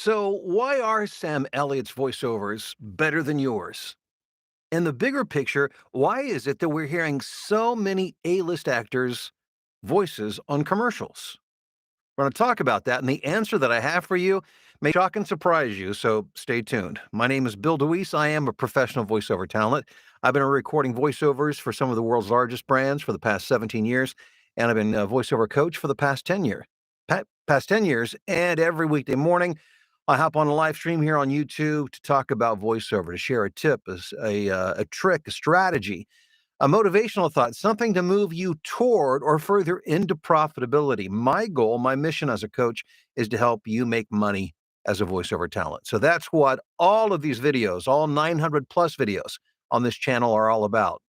So, why are Sam Elliott's voiceovers better than yours? In the bigger picture, why is it that we're hearing so many A-list actors' voices on commercials? We're going to talk about that, and the answer that I have for you may shock and surprise you, so stay tuned. My name is Bill DeWeese. I am a professional voiceover talent. I've been recording voiceovers for some of the world's largest brands for the past 17 years, and I've been a voiceover coach for the past 10 years. Past 10 years, and every weekday morning, I hop on a live stream here on YouTube to talk about voiceover, to share a tip, a trick, a strategy, a motivational thought, something to move you toward or further into profitability. My goal, my mission as a coach is to help you make money as a voiceover talent. So that's what all of these videos, all 900 plus videos on this channel are all about.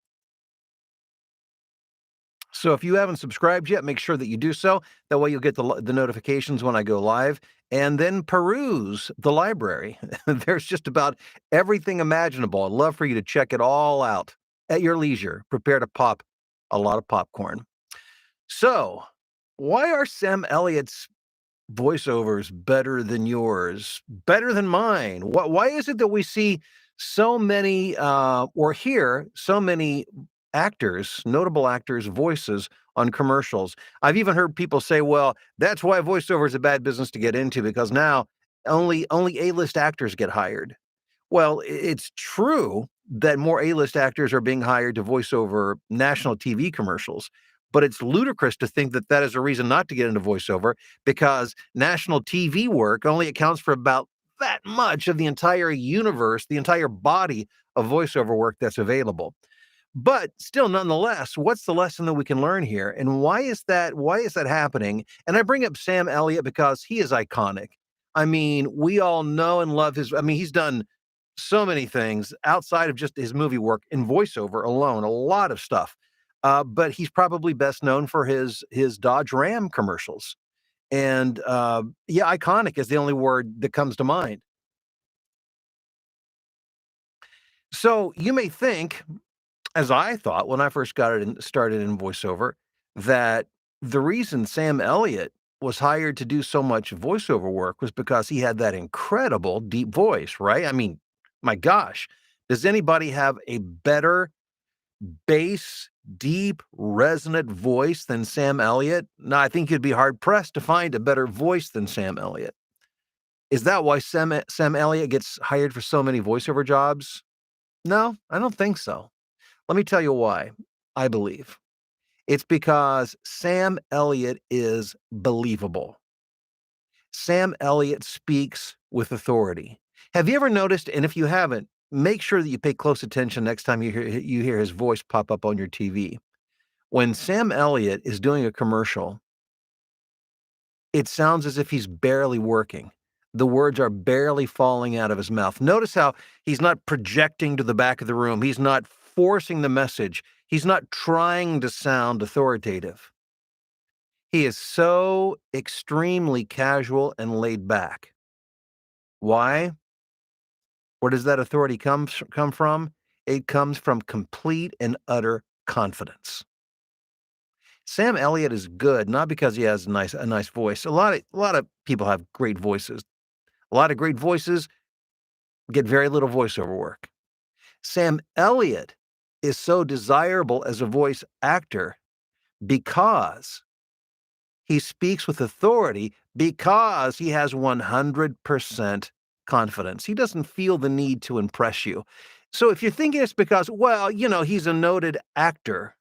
So if you haven't subscribed yet, make sure that you do so. That way you'll get the notifications when I go live, and then peruse the library. There's just about everything imaginable. I'd love for you to check it all out at your leisure. Prepare to pop a lot of popcorn. So, why are Sam Elliott's voiceovers better than yours, better than mine? Why is it that we see so many or hear so many actors, notable actors' voices on commercials? I've even heard people say, well, that's why voiceover is a bad business to get into because now only A-list actors get hired. Well, it's true that more A-list actors are being hired to voice over national TV commercials, but it's ludicrous to think that that is a reason not to get into voiceover because national TV work only accounts for about that much of the entire universe, the entire body of voiceover work that's available. But still, nonetheless, what's the lesson that we can learn here? And why is that? Why is that happening? And I bring up Sam Elliott because he is iconic. I mean, we all know and love his. I mean, he's done so many things outside of just his movie work in voiceover alone, a lot of stuff. But he's probably best known for his Dodge Ram commercials. And yeah, iconic is the only word that comes to mind. So you may think, as I thought when I first started in voiceover, that the reason Sam Elliott was hired to do so much voiceover work was because he had that incredible deep voice, right? I mean, my gosh, does anybody have a better bass, deep, resonant voice than Sam Elliott? No, I think you'd be hard pressed to find a better voice than Sam Elliott. Is that why Sam Elliott gets hired for so many voiceover jobs? No, I don't think so. Let me tell you why, I believe. It's because Sam Elliott is believable. Sam Elliott speaks with authority. Have you ever noticed, and if you haven't, make sure that you pay close attention next time you hear his voice pop up on your TV. When Sam Elliott is doing a commercial, it sounds as if he's barely working. The words are barely falling out of his mouth. Notice how he's not projecting to the back of the room. He's not forcing the message. He's not trying to sound authoritative. He is so extremely casual and laid back. Why? Where does that authority come from? It comes from complete and utter confidence. Sam Elliott is good, not because he has a nice voice. A lot of people have great voices. A lot of great voices get very little voiceover work. Sam Elliott is so desirable as a voice actor because he speaks with authority, because he has 100% confidence. He doesn't feel the need to impress you. So if you're thinking it's because, well, he's a noted actor,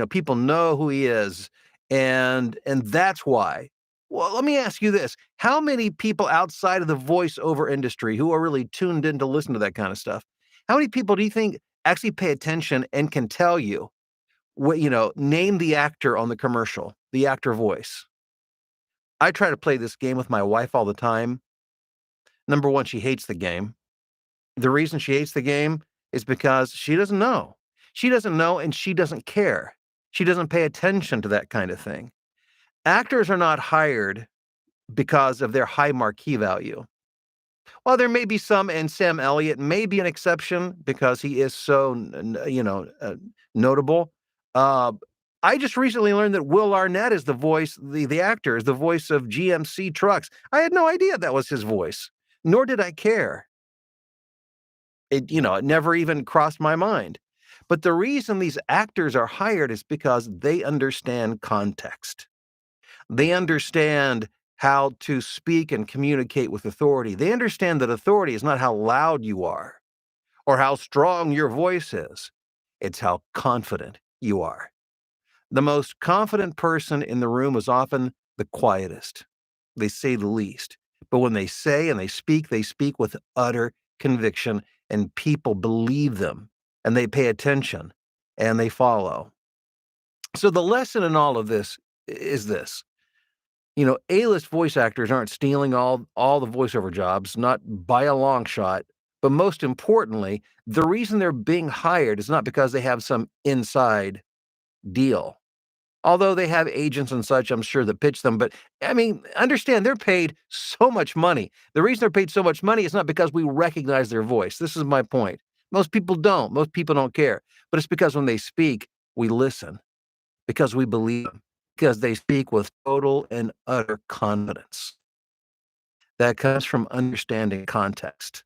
people know who he is, and that's why. Well, let me ask you this. How many people outside of the voiceover industry who are really tuned in to listen to that kind of stuff, how many people do you think actually pay attention and can tell you name the actor on the commercial, the actor voice? I try to play this game with my wife all the time. Number one, she hates the game. The reason she hates the game is because she doesn't know. She doesn't know and she doesn't care. She doesn't pay attention to that kind of thing. Actors are not hired because of their high marquee value. While there may be some, and Sam Elliott may be an exception because he is so, notable. Uh, I just recently learned that Will Arnett is the voice, the actor is the voice of GMC trucks. I had no idea that was his voice. nor did I care. It never even crossed my mind. But the reason these actors are hired is because they understand context. They understand how to speak and communicate with authority. They understand that authority is not how loud you are or how strong your voice is. It's how confident you are. The most confident person in the room is often the quietest. They say the least. But when they speak with utter conviction, and people believe them, and they pay attention, and they follow. So the lesson in all of this is this. A-list voice actors aren't stealing all the voiceover jobs, not by a long shot. But most importantly, the reason they're being hired is not because they have some inside deal. Although they have agents and such, I'm sure, that pitch them. But I mean, understand they're paid so much money. The reason they're paid so much money is not because we recognize their voice. This is my point. Most people don't. Most people don't care. But it's because when they speak, we listen because we believe them, because they speak with total and utter confidence. That comes from understanding context.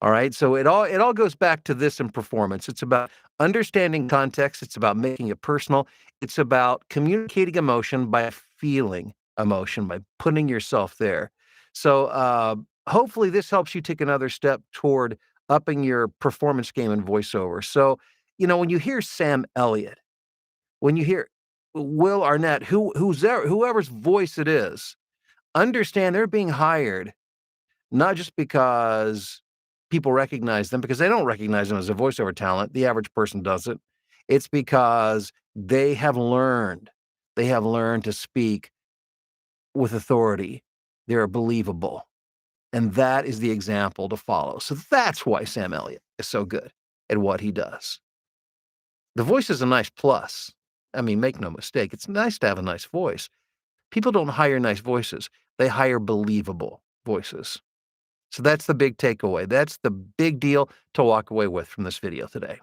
All right. So it all goes back to this in performance. It's about understanding context. It's about making it personal. It's about communicating emotion by feeling emotion, by putting yourself there. So hopefully this helps you take another step toward upping your performance game in voiceover. So, when you hear Sam Elliott, when you hear Will Arnett, whoever's voice it is, understand they're being hired not just because people recognize them, because they don't recognize them as a voiceover talent, the average person doesn't. It's because they have learned to speak with authority. They're believable, and that is the example to follow. So that's why Sam Elliott is so good at what he does. The voice is a nice plus. I mean, make no mistake, it's nice to have a nice voice. People don't hire nice voices, they hire believable voices. So that's the big takeaway. That's the big deal to walk away with from this video today.